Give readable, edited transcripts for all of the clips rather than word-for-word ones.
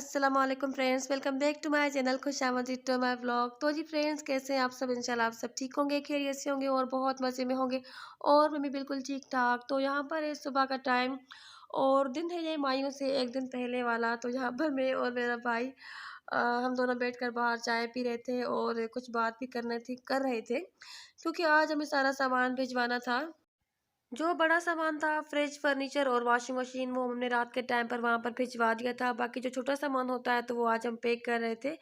अस्सलाम वालेकुम friends, welcome back to my channel खुशामदीद टू माय व्लॉग। तो जी फ्रेंड्स, कैसे हैं आप सब? इंशाल्लाह आप सब ठीक होंगे, खैरियत से होंगे और बहुत मज़े में होंगे। और मैं भी बिल्कुल ठीक ठाक। तो यहाँ पर है सुबह का टाइम और दिन है ये मायूं से एक दिन पहले वाला। तो यहाँ पर मैं और मेरा भाई हम दोनों बैठकर बाहर चाय पी रहे थे और कुछ बात भी कर रहे थे, क्योंकि आज हमें सारा सामान भिजवाना था। जो बड़ा सामान था, फ्रिज, फर्नीचर और वॉशिंग मशीन, वो हमने रात के टाइम पर वहाँ पर भिजवा दिया था। बाकी जो छोटा सामान होता है तो वो आज हम पैक कर रहे थे।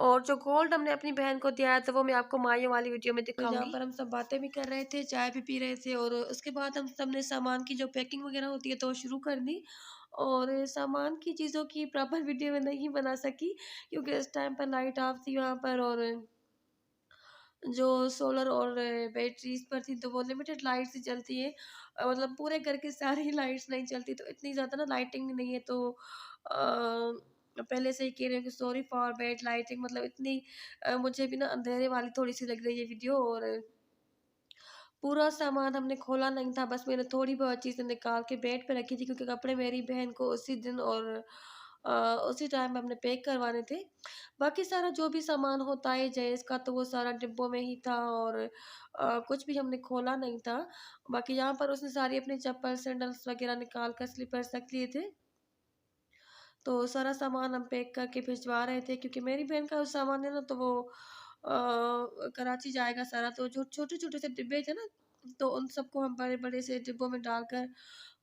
और जो गोल्ड हमने अपनी बहन को दिया है तो वो मैं आपको माइयों वाली वीडियो में दिखाऊंगी। तो यहाँ पर हम सब बातें भी कर रहे थे, चाय भी पी रहे थे और उसके बाद हम सब ने सामान की जो पैकिंग वगैरह होती है तो वो शुरू कर दी। और सामान की चीज़ों की प्रॉपर वीडियो में नहीं बना सकी, क्योंकि इस टाइम पर लाइट ऑफ थी वहाँ पर, और जो सोलर और बैटरीज पर थी तो वो लिमिटेड लाइट्स ही चलती है। मतलब पूरे घर की सारी लाइट्स नहीं चलती, तो इतनी ज़्यादा ना लाइटिंग नहीं है। तो पहले से ही कह रही हूँ कि सॉरी फॉर बैड लाइटिंग। मतलब इतनी मुझे भी ना अंधेरे वाली थोड़ी सी लग रही है वीडियो। और पूरा सामान हमने खोला नहीं था, बस मैंने थोड़ी बहुत चीज़ें निकाल के बेड पे रखी थी, क्योंकि कपड़े मेरी बहन को उसी दिन और अ, उसी टाइम में हमने पैक करवाने थे। बाकी सारा जो भी सामान होता है जयेश का तो वो सारा डिब्बों में ही था, और कुछ भी हमने खोला नहीं था। बाकी यहाँ पर उसने सारी अपनी चप्पल सैंडल्स वगैरह निकाल कर स्लीपर्स रख लिए थे। तो सारा सामान हम पैक करके भिजवा रहे थे, क्योंकि मेरी बहन का सामान है ना तो वो कराची जाएगा सारा। तो जो छोटे छोटे से डिब्बे थे ना, तो उन सबको हम बड़े बड़े से डिब्बों में डालकर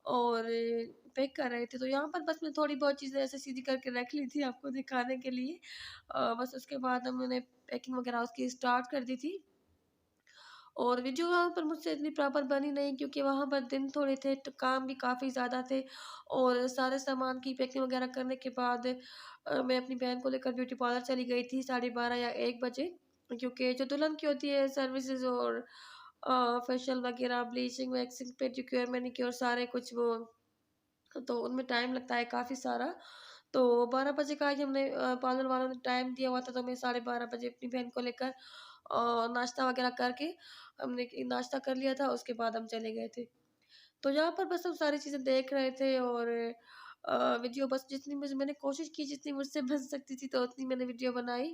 और पैक कर रहे थे। तो यहाँ पर बस मैं थोड़ी बहुत चीज़ें ऐसे सीधी करके रख ली थी आपको दिखाने के लिए। बस उसके बाद हमने पैकिंग वगैरह उसकी स्टार्ट कर दी थी। और वीडियो वहाँ पर मुझसे इतनी प्रॉपर बनी नहीं, क्योंकि वहाँ पर दिन थोड़े थे तो काम भी काफ़ी ज़्यादा थे। और सारे सामान की पैकिंग वगैरह करने के बाद मैं अपनी बहन को लेकर ब्यूटी पार्लर चली गई थी 12:30 या 1 बजे, क्योंकि जो दुल्हन की होती है सर्विसेज और फेशियल वगैरह, ब्लीचिंग, वैक्सिंग, पेडिक्योर, मैनिक्योर, सारे कुछ वो, तो उनमें टाइम लगता है काफ़ी सारा। तो 12 बजे का ही हमने पार्लर वालों ने टाइम दिया हुआ था, तो मैं 12:30 बजे अपनी बहन को लेकर नाश्ता वगैरह करके हमने नाश्ता कर लिया था, उसके बाद हम चले गए थे। तो यहाँ पर बस हम सारी चीज़ें देख रहे थे और वीडियो बस जितनी मैंने कोशिश की, जितनी मुझसे बन सकती थी तो उतनी मैंने वीडियो बनाई।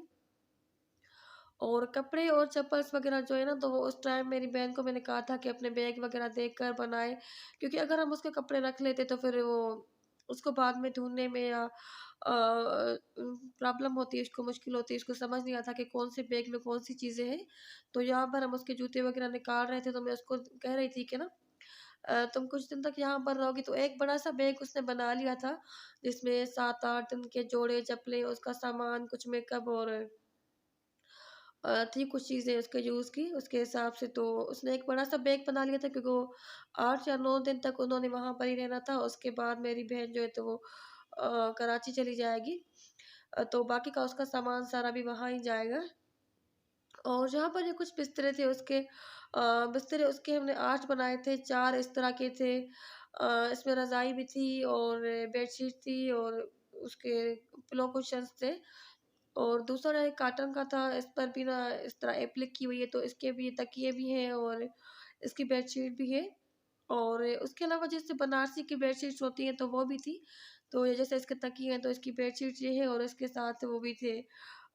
और कपड़े और चप्पल्स वगैरह जो है ना, तो वो उस टाइम मेरी बहन को मैंने कहा था कि अपने बैग वगैरह देखकर बनाए, क्योंकि अगर हम उसके कपड़े रख लेते तो फिर वो उसको बाद में ढूँढने में या प्रॉब्लम होती है, उसको मुश्किल होती है, उसको समझ नहीं आता कि कौन से बैग में कौन-सी चीज़ें हैं। तो यहाँ पर हम उसके जूते वगैरह निकाल रहे थे, तो मैं उसको कह रही थी कि ना तुम कुछ दिन तक यहाँ पर रहोगी। तो एक बड़ा-सा बैग उसने बना लिया था, जिसमें 7-8 दिन के जोड़े, चप्पलें, उसका सामान, कुछ मेकअप और थी कुछ चीज़ें उसके यूज़ की, उसके हिसाब से। तो उसने एक बड़ा-सा बैग बना लिया था, क्योंकि वो 8 या 9 दिन तक उन्होंने वहाँ पर ही रहना था। उसके बाद मेरी बहन जो है तो वो कराची चली जाएगी। तो बाकी का उसका सामान सारा भी वहाँ ही जाएगा। और जहाँ पर ये कुछ बिस्तरे थे उसके, बिस्तरे उसके हमने 8 बनाए थे, 4 इस तरह के थे। इसमें रज़ाई भी थी और बेडशीट थी और उसके पिलो कुशन्स थे। और दूसरा एक कॉटन का था, इस पर भी ना इस तरह एप्लिक की हुई है, तो इसके भी तकिए भी हैं और इसकी बेडशीट भी है। और उसके अलावा जैसे बनारसी की बेडशीट्स होती हैं तो वो भी थी। तो ये जैसे इसके तकिए हैं तो इसकी बेडशीट ये है, और इसके साथ वो भी थे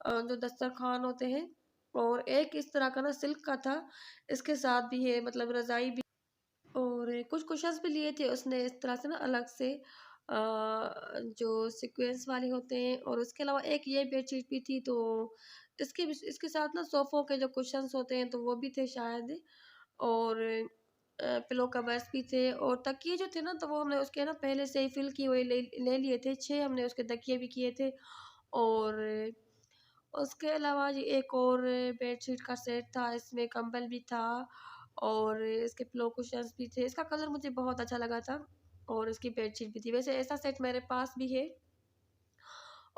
जो दस्तरखान होते हैं। और एक इस तरह का ना सिल्क का था, इसके साथ भी है, मतलब रज़ाई भी। और कुछ कुशन्स भी लिए थे उसने इस तरह से ना अलग से, जो सीक्वेंस वाले होते हैं। और उसके अलावा एक ये बेडशीट भी थी। तो इसके साथ ना सोफ़ों के जो कुशन्स होते हैं तो वो भी थे शायद। और पिलो कवर्स भी थे और तकिए जो थे ना, तो वो हमने उसके ना पहले से ही फ़िल किए हुए ले ले लिए थे। 6 हमने उसके तकिए भी किए थे। और उसके अलावा ये एक और बेडशीट का सेट था, इसमें कंबल भी था और इसके पिलो कुशन्स भी थे। इसका कलर मुझे बहुत अच्छा लगा था और इसकी बेडशीट भी थी। वैसे ऐसा सेट मेरे पास भी है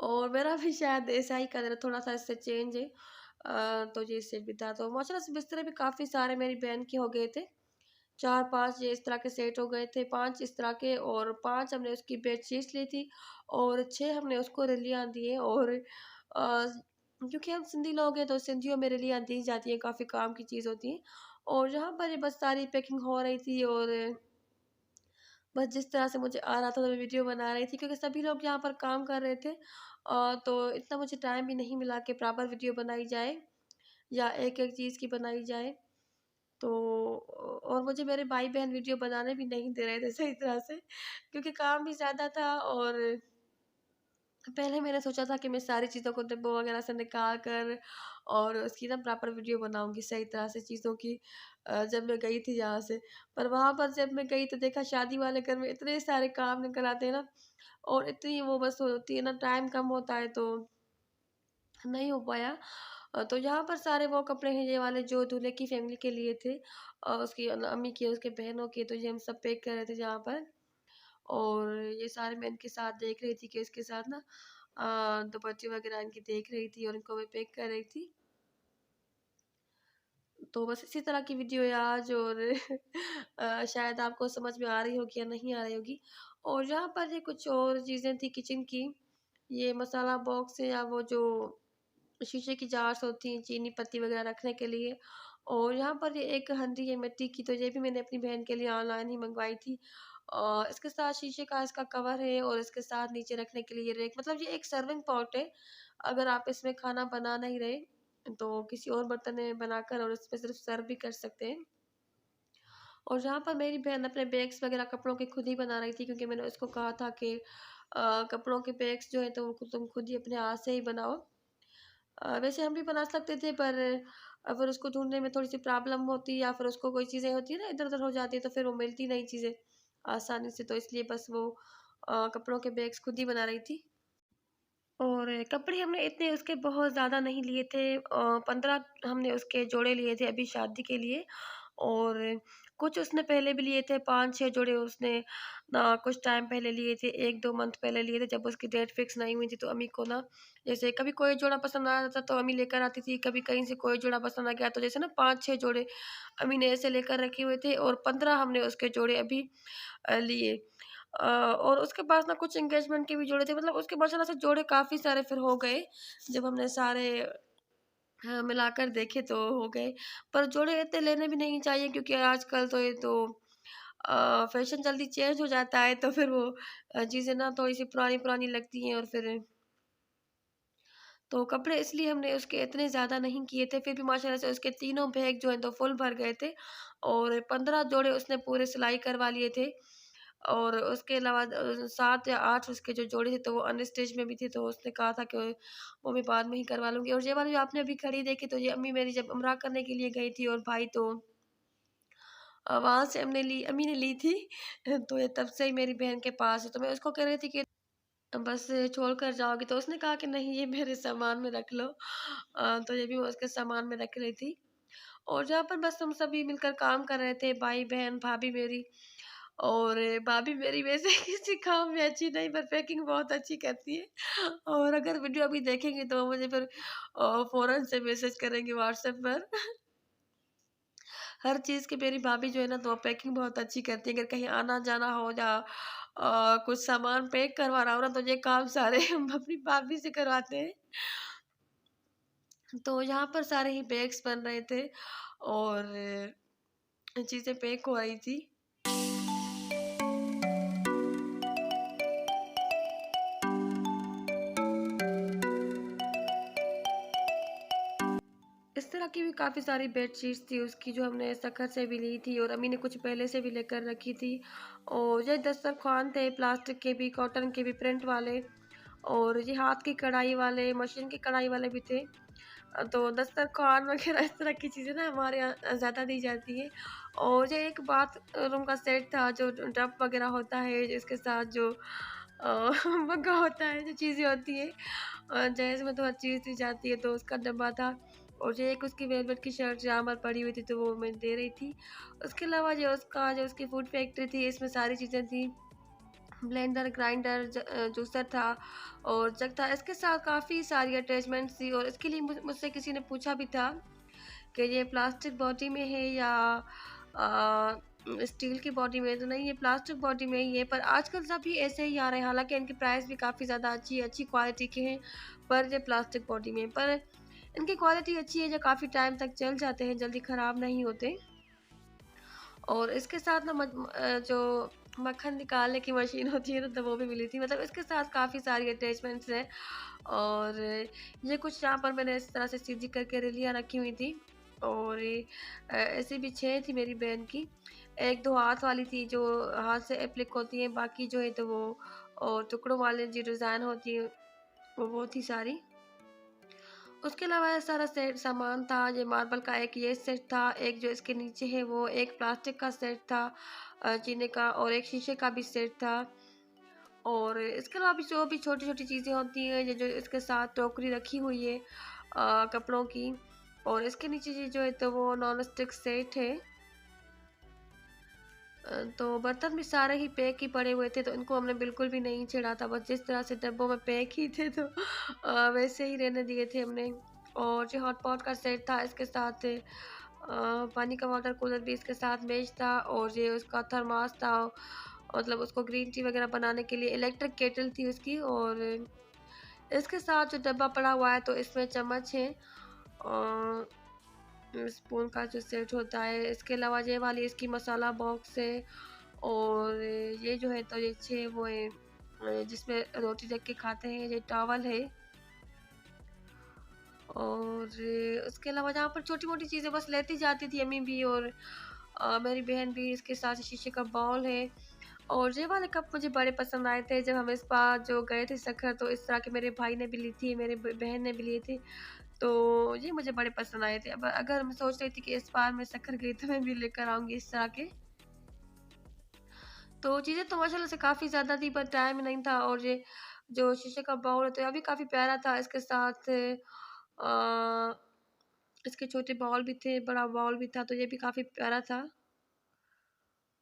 और मेरा भी शायद ऐसा ही कलर है, थोड़ा-सा इससे चेंज है। तो ये सेट भी था। तो माशाल्लाह से बिस्तर भी काफ़ी सारे मेरी बहन के हो गए थे। 4-5 ये इस तरह के सेट हो गए थे, 5 इस तरह के, और 5 हमने उसकी बेडशीट्स ली थी और 6 हमने उसको रलियाँ दिए। और क्योंकि हम सिंधी लोग हैं तो सिंधियों में रलियाँ दी जाती हैं, काफ़ी काम की चीज़ होती है। और जहाँ पर ये बस सारी पैकिंग हो रही थी और बस जिस तरह से मुझे आ रहा था तो मैं वीडियो बना रही थी, क्योंकि सभी लोग यहाँ पर काम कर रहे थे। तो इतना मुझे टाइम भी नहीं मिला कि प्रॉपर वीडियो बनाई जाए या एक-एक चीज़ की बनाई जाए। तो और मुझे मेरे भाई-बहन वीडियो बनाने भी नहीं दे रहे थे सही तरह से, क्योंकि काम भी ज़्यादा था। और पहले मैंने सोचा था कि मैं सारी चीज़ों को डिब्बों वगैरह से निकाल कर और उसकी ना प्रॉपर वीडियो बनाऊँगी सही तरह से चीज़ों की, जब मैं गई थी यहाँ से। पर वहाँ पर जब मैं गई तो देखा शादी वाले घर में इतने सारे काम निकल आते हैं ना, और इतनी वो बस होती है ना, टाइम कम होता है तो नहीं हो पाया। तो यहाँ पर सारे वो कपड़े हैं ये वाले जो दूल्हे की फैमिली के लिए थे, उसकी अम्मी के, उसके बहनों के, तो ये हम सब पैक कर रहे थे यहाँ पर। और ये सारे मैं इनके साथ देख रही थी कि इसके साथ ना दुपट्टे वगैरह इनकी देख रही थी और इनको मैं पैक कर रही थी। तो बस इसी तरह की वीडियो है आज। और शायद आपको समझ में आ रही होगी या नहीं आ रही होगी। और यहाँ पर ये कुछ और चीज़ें थी किचन की, ये मसाला बॉक्स है या वो जो शीशे की जार्स होती हैं चीनी पत्ती वगैरह रखने के लिए। और यहाँ पर ये एक हंडी है मिट्टी की, तो ये भी मैंने अपनी बहन के लिए ऑनलाइन ही मंगवाई थी। इसके साथ शीशे का इसका कवर है और इसके साथ नीचे रखने के लिए रेक, मतलब ये एक सर्विंग पॉट है। अगर आप इसमें खाना बना नहीं रहे तो किसी और बर्तन में बनाकर और इसमें सिर्फ सर्व भी कर सकते हैं। और जहाँ पर मेरी बहन अपने बैग्स वगैरह कपड़ों के खुद ही बना रही थी, क्योंकि मैंने उसको कहा था कि कपड़ों के बैग्स जो है तो वो तुम खुद ही अपने हाथ से ही बनाओ। वैसे हम भी बना सकते थे, पर अगर उसको ढूँढने में थोड़ी-सी प्रॉब्लम होती या फिर उसको कोई चीज़ें होती है ना इधर-उधर हो जाती है, तो फिर वो मिलती नहीं चीज़ें आसानी से, तो इसलिए बस वो कपड़ों के बैग्स खुद ही बना रही थी। और कपड़े हमने इतने उसके बहुत ज़्यादा नहीं लिए थे, 15 हमने उसके जोड़े लिए थे अभी शादी के लिए। और कुछ उसने पहले भी लिए थे, 5-6 जोड़े उसने कुछ टाइम पहले लिए थे, 1-2 मंथ पहले लिए थे जब उसकी डेट फिक्स नहीं हुई थी। तो अम्मी को ना जैसे कभी कोई जोड़ा पसंद आ जाता तो अम्मी लेकर आती थी, कभी कहीं से कोई जोड़ा पसंद आ गया तो जैसे ना 5-6 जोड़े अम्मी ने ऐसे लेकर रखे हुए थे, और 15 हमने उसके जोड़े अभी लिए। और उसके पास ना कुछ एंगेजमेंट के भी जोड़े थे, मतलब उसके माशाल्लाह से जोड़े काफ़ी सारे फिर हो गए, जब हमने सारे हाँ, मिलाकर देखे तो हो गए। पर जोड़े इतने लेने भी नहीं चाहिए, क्योंकि आजकल तो ये तो फैशन जल्दी चेंज हो जाता है, तो फिर वो चीज़ें ना थोड़ी-सी पुरानी-पुरानी लगती हैं। और फिर तो कपड़े इसलिए हमने उसके इतने ज़्यादा नहीं किए थे, फिर भी माशाल्लाह से उसके तीनों बैग जो हैं तो फुल भर गए थे। और 15 जोड़े उसने पूरे सिलाई करवा लिए थे। और उसके अलावा 7 या 8 उसके जो जोड़े थे तो वो अनस्टिच में भी थे, तो उसने कहा था कि वो मैं बाद में ही करवा लूँगी। और ये वाली जो आपने अभी घड़ी देखी, तो ये अम्मी मेरी जब उम्रा करने के लिए गई थी और भाई तो वहाँ से हमने ली, अम्मी ने ली थी। तो ये तब से ही मेरी बहन के पास है, तो मैं उसको कह रही थी कि बस छोड़ कर जाओगी, तो उसने कहा कि नहीं ये मेरे सामान में रख लो। तो ये भी मैं उसके सामान में रख रही थी। और जहाँ पर बस हम सभी मिलकर काम कर रहे थे, भाई-बहन, भाभी मेरी। और भाभी मेरी वैसे किसी काम में अच्छी नहीं, पर पैकिंग बहुत अच्छी करती है। और अगर वीडियो अभी देखेंगी तो वो मुझे फिर फ़ौरन से मैसेज करेंगी व्हाट्सएप पर। हर चीज़ की मेरी भाभी जो है ना तो पैकिंग बहुत अच्छी करती है। अगर कहीं आना-जाना हो या कुछ सामान पैक करवाना हो ना, तो ये काम सारे हम अपनी भाभी से करवाते हैं। तो यहाँ पर सारे ही बैग्स बन रहे थे और चीज़ें पैक हो रही थी। इस तरह की भी काफ़ी सारी बेडशीट्स थी उसकी, जो हमने सखर से भी ली थी और अम्मी ने कुछ पहले से भी लेकर रखी थी। और ये दस्तरख़्वान थे, प्लास्टिक के भी, कॉटन के भी, प्रिंट वाले। और ये हाथ की कढ़ाई वाले, मशीन की कढ़ाई वाले भी थे। तो दस्तरख़्वान वग़ैरह इस तरह की चीज़ें ना हमारे यहाँ ज़्यादा दी जाती हैं। और ये एक बाथरूम का सेट था, जो टब वग़ैरह होता है, जिसके साथ जो मग्गा होता है, जो चीज़ें होती हैं जहेज़ में तो हर चीज़ दी जाती है, तो उसका डब्बा था। और ये एक उसकी वेलवेट की शर्ट जहाँ पर पड़ी हुई थी, तो वो मैं दे रही थी। उसके अलावा जो उसकी फूड फैक्ट्री थी, इसमें सारी चीज़ें थी। ब्लेंडर, ग्राइंडर, जूसर था और जग था। इसके साथ काफ़ी सारी अटैचमेंट्स थी, और इसके लिए मुझसे किसी ने पूछा भी था कि ये प्लास्टिक बॉडी में है या स्टील की बॉडी में है। तो नहीं, ये प्लास्टिक बॉडी में ही है, पर आजकल सभी ऐसे ही आ रहे हैं। हालाँकि इनकी प्राइस भी काफ़ी ज़्यादा अच्छी क्वालिटी के हैं, पर ये प्लास्टिक बॉडी में है। पर इनकी क्वालिटी अच्छी है, जो काफ़ी टाइम तक चल जाते हैं, जल्दी ख़राब नहीं होते। और इसके साथ ना जो मक्खन निकालने की मशीन होती है ना, तो वो भी मिली थी। मतलब इसके साथ काफ़ी सारी अटैचमेंट्स हैं। और ये कुछ यहाँ पर मैंने इस तरह से सीधी करके रेलियाँ रखी हुई थी। और ऐसी भी 6 थी मेरी बहन की। 1-2 हाथ वाली थी जो हाथ से एप्लिक होती हैं, बाकी जो है तो वो टुकड़ों वाले जो डिज़ाइन होती है वो थी सारी। उसके अलावा ये सारा सेट सामान था, ये मार्बल का एक ये सेट था, एक जो इसके नीचे है वो एक प्लास्टिक का सेट था चीनी का, और एक शीशे का भी सेट था। और इसके अलावा भी जो भी छोटी-छोटी चीज़ें होती हैं, ये जो इसके साथ टोकरी रखी हुई है कपड़ों की। और इसके नीचे ये जो है तो वो नॉन स्टिक सेट है। तो बर्तन भी सारे ही पैक ही पड़े हुए थे, तो इनको हमने बिल्कुल भी नहीं छेड़ा था, बस जिस तरह से डब्बों में पैक ही थे तो वैसे ही रहने दिए थे हमने। और जो हॉट पॉट का सेट था इसके साथ पानी का वाटर कूलर भी इसके साथ मेज था, और ये उसका थर्मास था, मतलब उसको ग्रीन टी वगैरह बनाने के लिए इलेक्ट्रिक केटल थी उसकी। और इसके साथ जो डब्बा पड़ा हुआ है तो इसमें चम्मच है और स्पून का जो सेट होता है। इसके अलावा ये वाली इसकी मसाला बॉक्स है। और ये जो है तो ये 6 वो है जिसमें रोटी रख के खाते हैं, ये टॉवल है। और उसके अलावा जहाँ पर छोटी-मोटी चीज़ें बस लेती जाती थी अम्मी भी, और मेरी बहन भी। इसके साथ शीशे का बाउल है। और ये वाले कप मुझे बड़े पसंद आए थे जब हम इस बार जो गए थे सखर, तो इस तरह के मेरे भाई ने भी ली थी, मेरे बहन ने भी लिए थे। तो ये मुझे बड़े पसंद आए थे। अब अगर मैं सोच रही थी कि इस बार मैं सखर गई तो मैं भी लेकर आऊँगी इस तरह के। तो चीज़ें तो माशाल्लाह से काफ़ी ज़्यादा थी, पर टाइम नहीं था। और ये जो शीशे का बाउल है तो ये भी काफ़ी प्यारा था। इसके साथ इसके छोटे बाउल भी थे, बड़ा बाउल भी था, तो ये भी काफ़ी प्यारा था।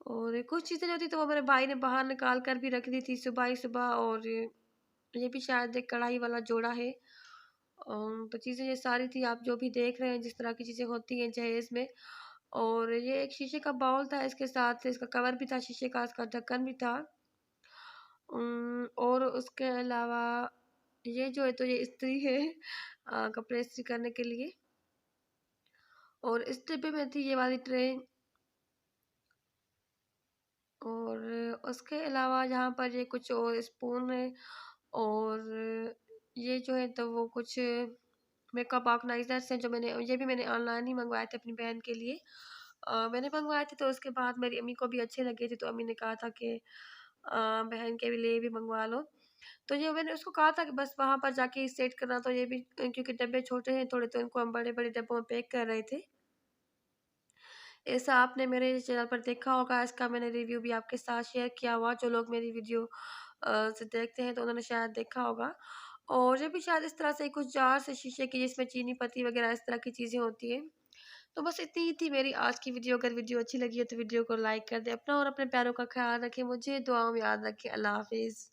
और कुछ चीज़ें जो थी तो वो मेरे भाई ने बाहर निकाल कर भी रख दी थी सुबह ही सुबह। और ये भी शायद एक कढ़ाई वाला जोड़ा है। तो चीज़ें ये सारी थी, आप जो भी देख रहे हैं जिस तरह की चीज़ें होती हैं जहेज़ में। और ये एक शीशे का बाउल था, इसके साथ इसका कवर भी था शीशे का, इसका ढक्कन भी था। और उसके अलावा ये जो है तो ये इस्त्री है कपड़े इस्त्री करने के लिए। और इस डिब्बे में थी ये वाली ट्रे। और उसके अलावा यहाँ पर ये कुछ और स्पून है। और ये जो है तो वो कुछ मेकअप ऑर्गेनाइजर्स हैं जो मैंने ऑनलाइन ही मंगवाए थे अपनी बहन के लिए। मैंने मंगवाए थे तो उसके बाद मेरी अम्मी को भी अच्छे लगे थे, तो अम्मी ने कहा था कि बहन के लिए भी मंगवा लो। तो ये मैंने उसको कहा था कि बस वहाँ पर जाके सेट करना, तो ये भी क्योंकि डब्बे छोटे हैं थोड़े, तो इनको हम बड़े-बड़े डब्बों में पैक कर रहे थे। ऐसा आपने मेरे चैनल पर देखा होगा, इसका मैंने रिव्यू भी आपके साथ शेयर किया हुआ। जो लोग मेरी वीडियो से देखते हैं तो उन्होंने शायद देखा होगा। और ये भी शायद इस तरह से कुछ जार से शीशे की, जिसमें चीनी पत्ती वगैरह इस तरह की चीज़ें होती हैं। तो बस इतनी ही थी मेरी आज की वीडियो। अगर वीडियो अच्छी लगी हो तो वीडियो को लाइक कर दें। अपना और अपने प्यारों का ख्याल रखें। मुझे दुआओं में याद रखें। अल्लाह हाफ़िज़।